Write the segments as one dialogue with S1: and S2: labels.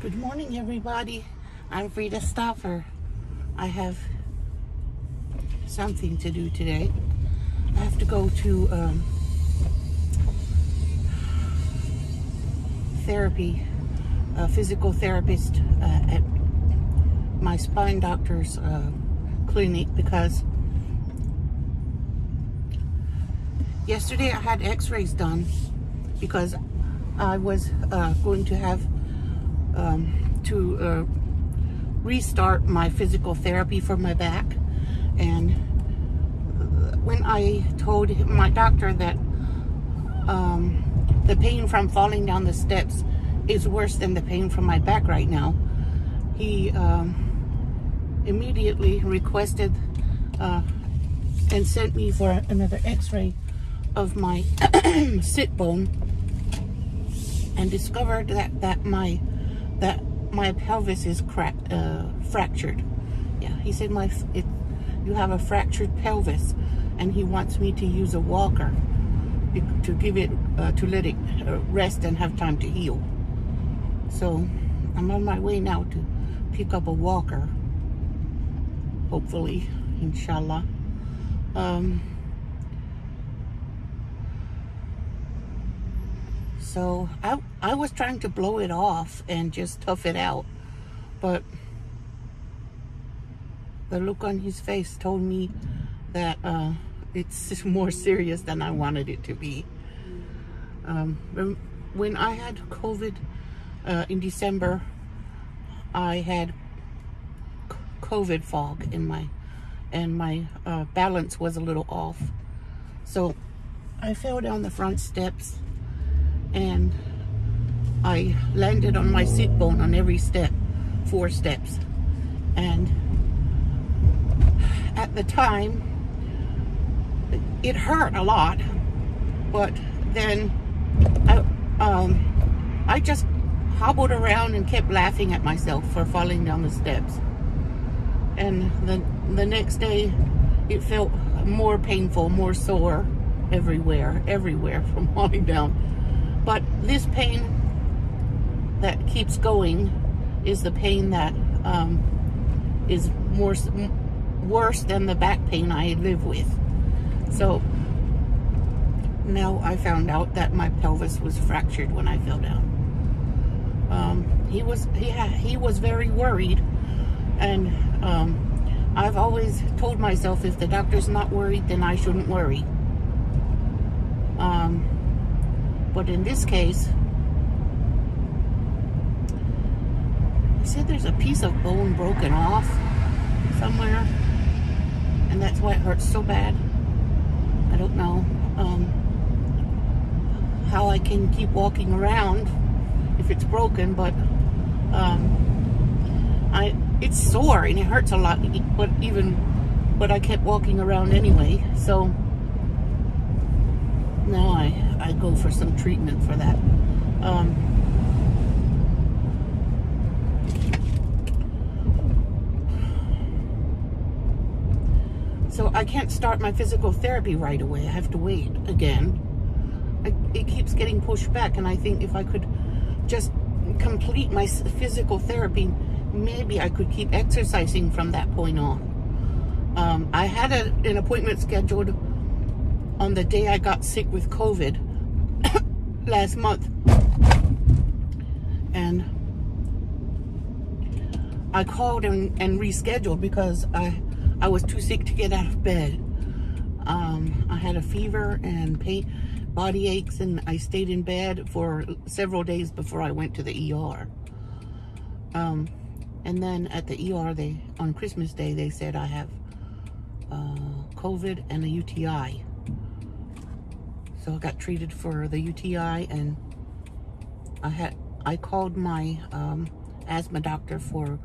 S1: Good morning, everybody. I'm Frida Stoffer. I have something to do today. I have to go to therapy, a physical therapist at my spine doctor's clinic because yesterday I had x-rays done because I was going to have to restart my physical therapy for my back. And when I told my doctor that the pain from falling down the steps is worse than the pain from my back right now, he immediately requested and sent me for another x-ray of my sit bone, and discovered that my pelvis is fractured. Yeah, he said you have a fractured pelvis, and he wants me to use a walker to give it to let it rest and have time to heal. So I'm on my way now to pick up a walker, hopefully, inshallah. So I was trying to blow it off and just tough it out, but the look on his face told me that it's more serious than I wanted it to be. When I had COVID in December, I had COVID fog in my balance was a little off. So I fell down the front steps and I landed on my sit bone on every step, 4 steps. And at the time, it hurt a lot, but then I just hobbled around and kept laughing at myself for falling down the steps. And the next day, it felt more painful, more sore everywhere from falling down. But this pain that keeps going is the pain that is worse than the back pain I live with. So now I found out that my pelvis was fractured when I fell down. He was very worried, and I've always told myself if the doctor's not worried, then I shouldn't worry. But in this case, he said there's a piece of bone broken off somewhere, and that's why it hurts so bad. I don't know how I can keep walking around if it's broken, but it's sore and it hurts a lot, but I kept walking around anyway. So now I go for some treatment for that. So I can't start my physical therapy right away. I have to wait again. It keeps getting pushed back, and I think if I could just complete my physical therapy, maybe I could keep exercising from that point on. I had an appointment scheduled on the day I got sick with COVID last month, and I called and rescheduled because I was too sick to get out of bed. I had a fever and pain, body aches, and I stayed in bed for several days before I went to the ER. And then at the ER, on Christmas Day, they said I have COVID and a UTI. So I got treated for the UTI, and I called my asthma doctor for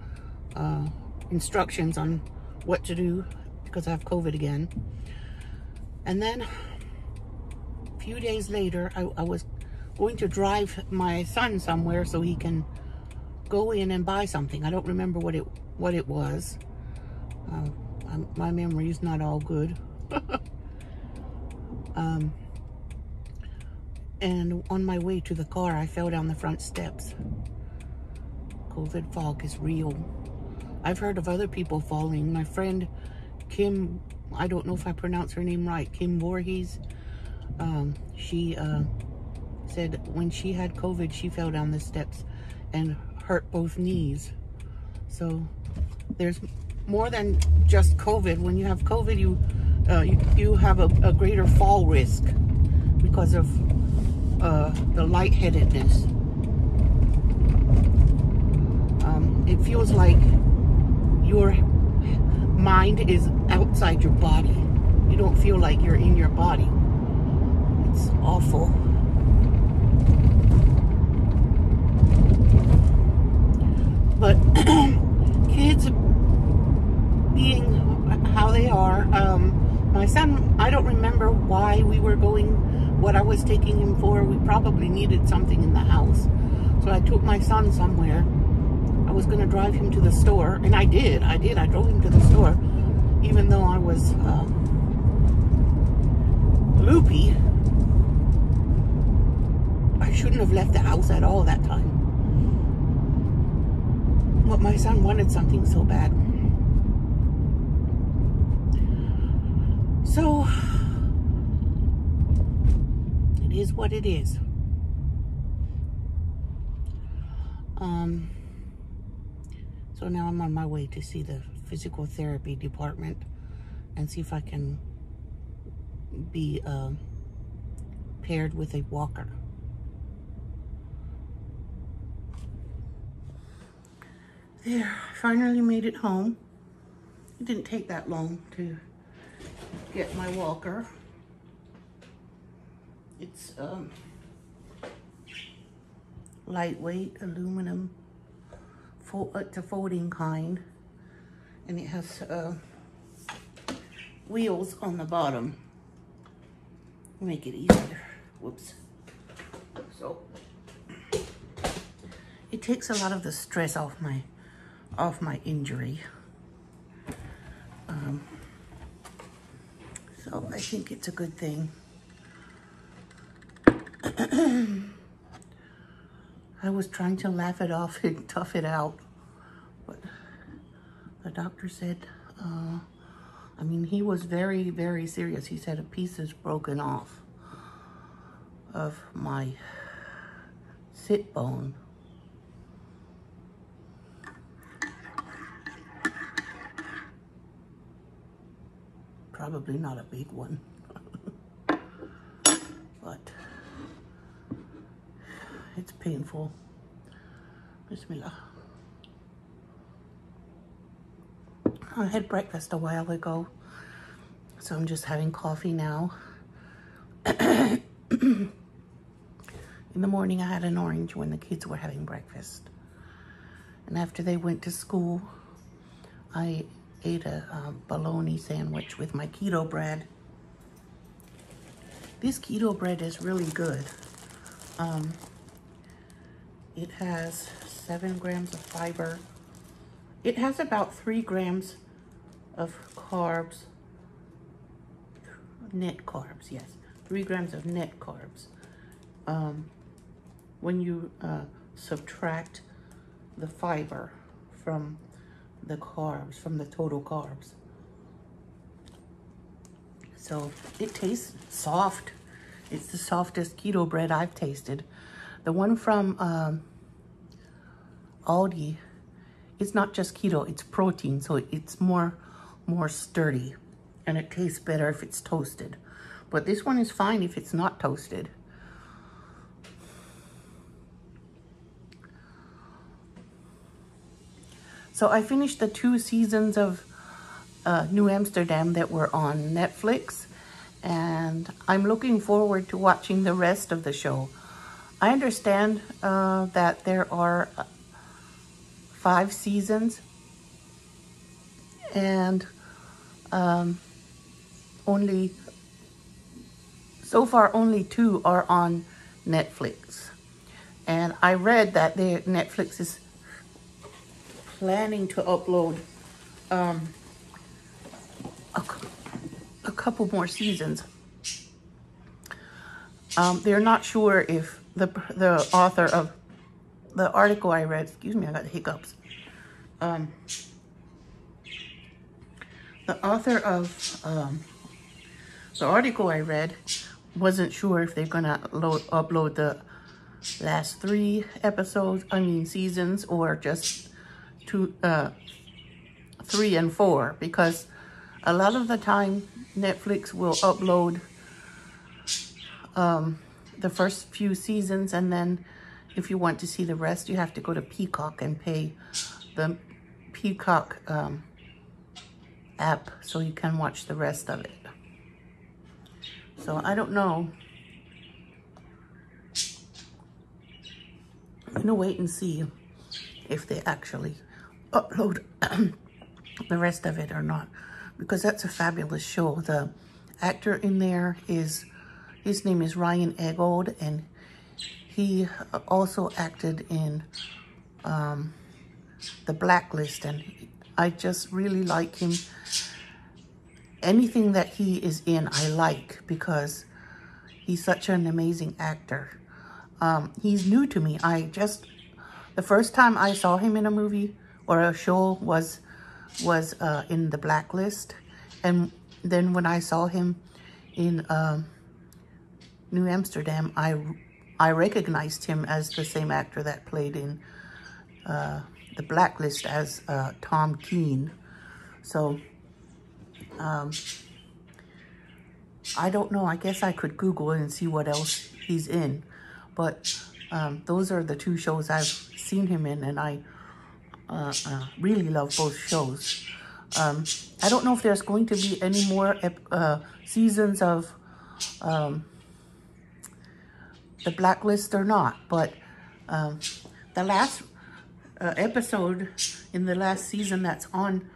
S1: instructions on what to do because I have COVID again. And then a few days later, I was going to drive my son somewhere so he can go in and buy something. I don't remember what it was. My memory is not all good. And on my way to the car, I fell down the front steps. COVID fog is real. I've heard of other people falling. My friend Kim, I don't know if I pronounce her name right, Kim Voorhees, she said when she had COVID, she fell down the steps and hurt both knees. So there's more than just COVID. When you have COVID, you have a greater fall risk because of the lightheadedness. It feels like your mind is outside your body. You don't feel like you're in your body. It's awful. But kids being how they are, my son, I don't remember why we were going, what I was taking him for. We probably needed something in the house. So I took my son somewhere. I was going to drive him to the store, and I did. I drove him to the store, even though I was loopy. I shouldn't have left the house at all that time. But my son wanted something so bad. So, it is what it is. So now I'm on my way to see the physical therapy department and see if I can be paired with a walker. There, finally made it home. It didn't take that long to get my walker. It's lightweight aluminum. It's a folding kind, and it has wheels on the bottom. Make it easier. Whoops. So it takes a lot of the stress off my injury. So I think it's a good thing. I was trying to laugh it off and tough it out, but the doctor said, I mean, he was very, very serious. He said a piece is broken off of my sit bone. Probably not a big one, but it's painful. Bismillah. I had breakfast a while ago, so I'm just having coffee now. In the morning, I had an orange when the kids were having breakfast. And after they went to school, I ate a bologna sandwich with my keto bread. This keto bread is really good. It has 7 grams of fiber. It has about 3 grams of carbs, net carbs, yes. 3 grams of net carbs. When you subtract the fiber from the carbs, from the total carbs. So it tastes soft. It's the softest keto bread I've tasted. The one from Aldi, it's not just keto, it's protein, so it's more sturdy, and it tastes better if it's toasted. But this one is fine if it's not toasted. So I finished the 2 seasons of New Amsterdam that were on Netflix, and I'm looking forward to watching the rest of the show. I understand that there are 5 seasons, and so far only 2 are on Netflix. And I read that Netflix is planning to upload a couple more seasons. They're not sure if the author of the article I read, excuse me, I got the hiccups. The author of the article I read wasn't sure if they're gonna upload the last 3 episodes, seasons, or just 2, 3 and 4, because a lot of the time Netflix will upload the first few seasons, and then if you want to see the rest, you have to go to Peacock and pay the Peacock app so you can watch the rest of it. So I don't know. I'm gonna wait and see if they actually upload the rest of it or not, because that's a fabulous show. The actor in there his name is Ryan Eggold, and he also acted in The Blacklist, and I just really like him. Anything that he is in, I like, because he's such an amazing actor. He's new to me. The first time I saw him in a movie or a show was in The Blacklist, and then when I saw him in New Amsterdam, I recognized him as the same actor that played in The Blacklist as Tom Keene. So I don't know. I guess I could Google it and see what else he's in. But those are the 2 shows I've seen him in, and I really love both shows. I don't know if there's going to be any more seasons of The Blacklist or not, but the last episode in the last season that's on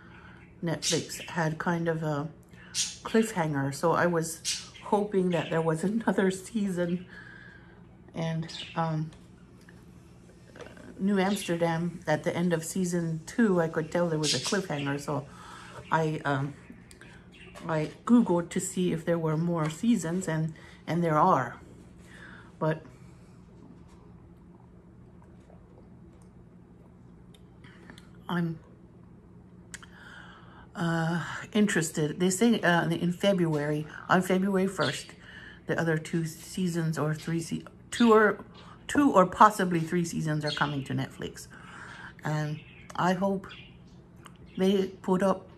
S1: Netflix had kind of a cliffhanger, so I was hoping that there was another season. And New Amsterdam, at the end of season 2, I could tell there was a cliffhanger, so I Googled to see if there were more seasons, and there are. But I'm interested. They say in February, on February 1st, the other 2 seasons or 3 2 or possibly 3 seasons are coming to Netflix, and I hope they put up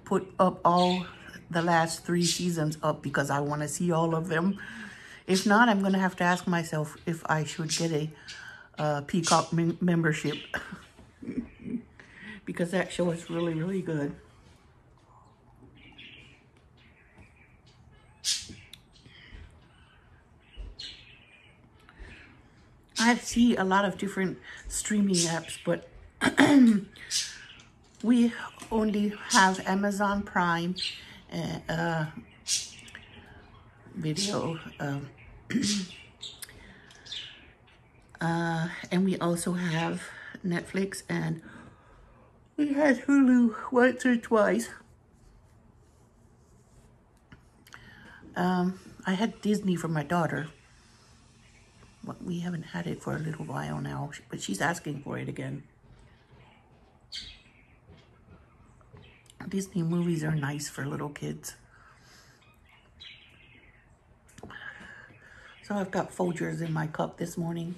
S1: all the last 3 seasons up, because I want to see all of them. If not, I'm going to have to ask myself if I should get a Peacock membership because that show is really, really good. I see a lot of different streaming apps, but we only have Amazon Prime video, and we also have Netflix, and we had Hulu once or twice. I had Disney for my daughter. But we haven't had it for a little while now, but she's asking for it again. Disney movies are nice for little kids. So I've got Folgers in my cup this morning.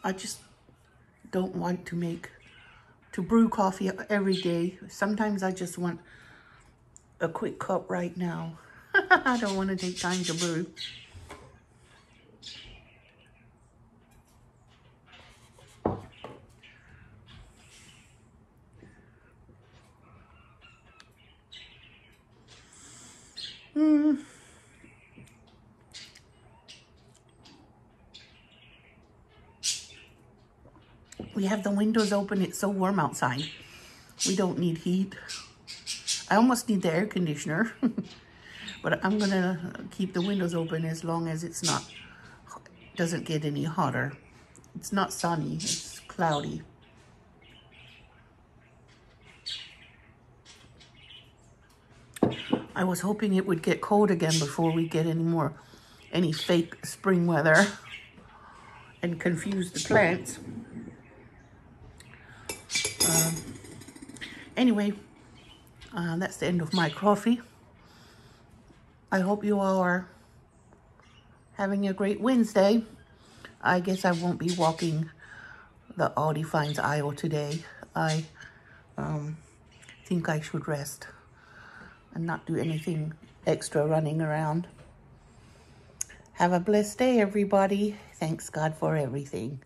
S1: I just don't want to brew coffee every day. Sometimes I just want a quick cup right now. I don't want to take time to brew. We have the windows open. It's so warm outside. We don't need heat. I almost need the air conditioner, but I'm gonna keep the windows open as long as it's not, doesn't get any hotter. It's not sunny, it's cloudy. I was hoping it would get cold again before we get any fake spring weather and confuse the plants. Anyway, that's the end of my coffee. I hope you all are having a great Wednesday. I guess I won't be walking the Aldi Finds aisle today. I think I should rest and not do anything extra running around. Have a blessed day, everybody. Thanks God for everything.